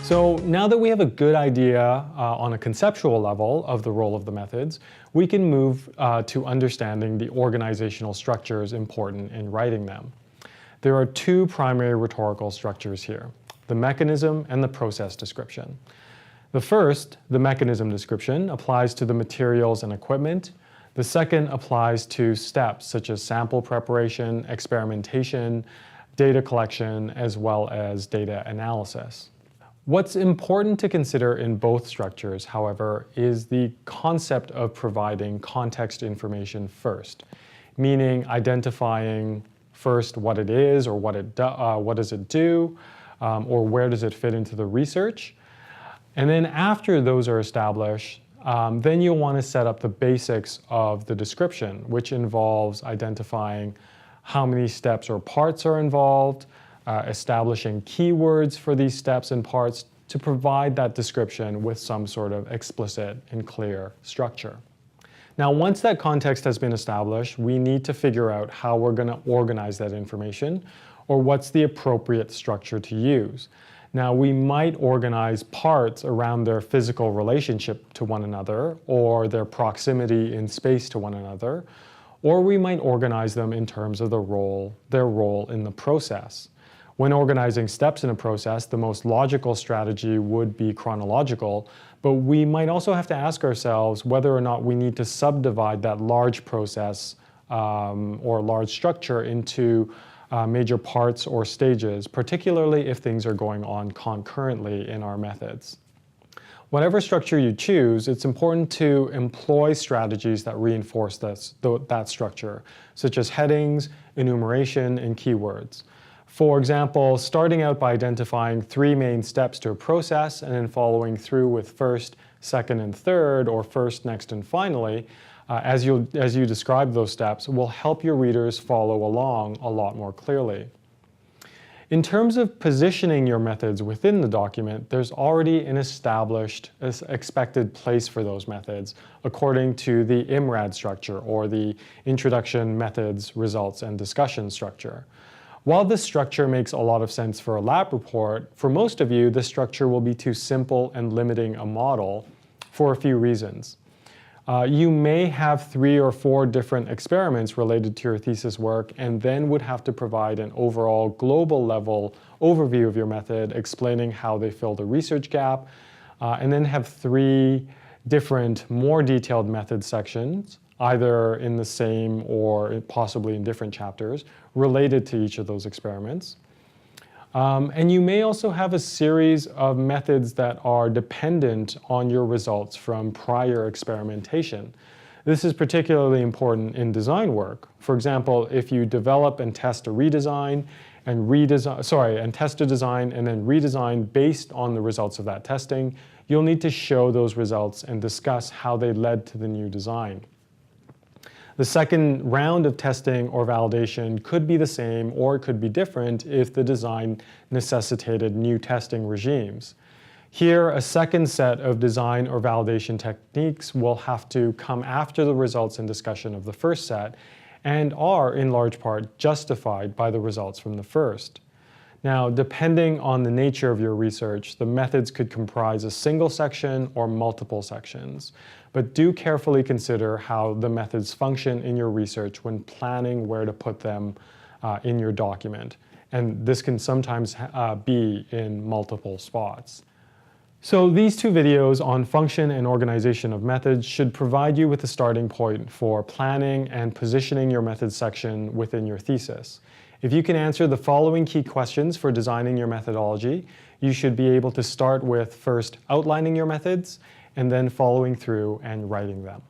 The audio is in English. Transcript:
So now that we have a good idea on a conceptual level of the role of the methods, we can move to understanding the organizational structures important in writing them. There are two primary rhetorical structures here, the mechanism and the process description. The first, the mechanism description, applies to the materials and equipment. The second applies to steps such as sample preparation, experimentation, data collection, as well as data analysis. What's important to consider in both structures, however, is the concept of providing context information first, meaning identifying first what it is or what does it do, or where does it fit into the research. And then after those are established, then you'll want to set up the basics of the description, which involves identifying how many steps or parts are involved, establishing keywords for these steps and parts to provide that description with some sort of explicit and clear structure. Now, once that context has been established, we need to figure out how we're going to organize that information, or what's the appropriate structure to use. Now, we might organize parts around their physical relationship to one another, or their proximity in space to one another, or we might organize them in terms of their role in the process. When organizing steps in a process, the most logical strategy would be chronological, but we might also have to ask ourselves whether or not we need to subdivide that large process or large structure into major parts or stages, particularly if things are going on concurrently in our methods. Whatever structure you choose, it's important to employ strategies that reinforce that structure, such as headings, enumeration, and keywords. For example, starting out by identifying 3 main steps to a process and then following through with first, second, and third, or first, next, and finally, as you describe those steps, will help your readers follow along a lot more clearly. In terms of positioning your methods within the document, there's already an established expected place for those methods according to the IMRAD structure, or the Introduction, Methods, Results, and Discussion structure. While this structure makes a lot of sense for a lab report, for most of you, this structure will be too simple and limiting a model for a few reasons. You may have 3 or 4 different experiments related to your thesis work, and then would have to provide an overall global level overview of your method, explaining how they fill the research gap, and then have 3 different, more detailed method sections, either in the same or possibly in different chapters, related to each of those experiments. And you may also have a series of methods that are dependent on your results from prior experimentation. This is particularly important in design work. For example, if you develop and test a redesign and test a design and then redesign based on the results of that testing, you'll need to show those results and discuss how they led to the new design. The second round of testing or validation could be the same or it could be different if the design necessitated new testing regimes. Here, a second set of design or validation techniques will have to come after the results and discussion of the first set, and are, in large part, justified by the results from the first. Now, depending on the nature of your research, the methods could comprise a single section or multiple sections. But do carefully consider how the methods function in your research when planning where to put them in your document. And this can sometimes be in multiple spots. So these 2 videos on function and organization of methods should provide you with a starting point for planning and positioning your methods section within your thesis. If you can answer the following key questions for designing your methodology, you should be able to start with first outlining your methods and then following through and writing them.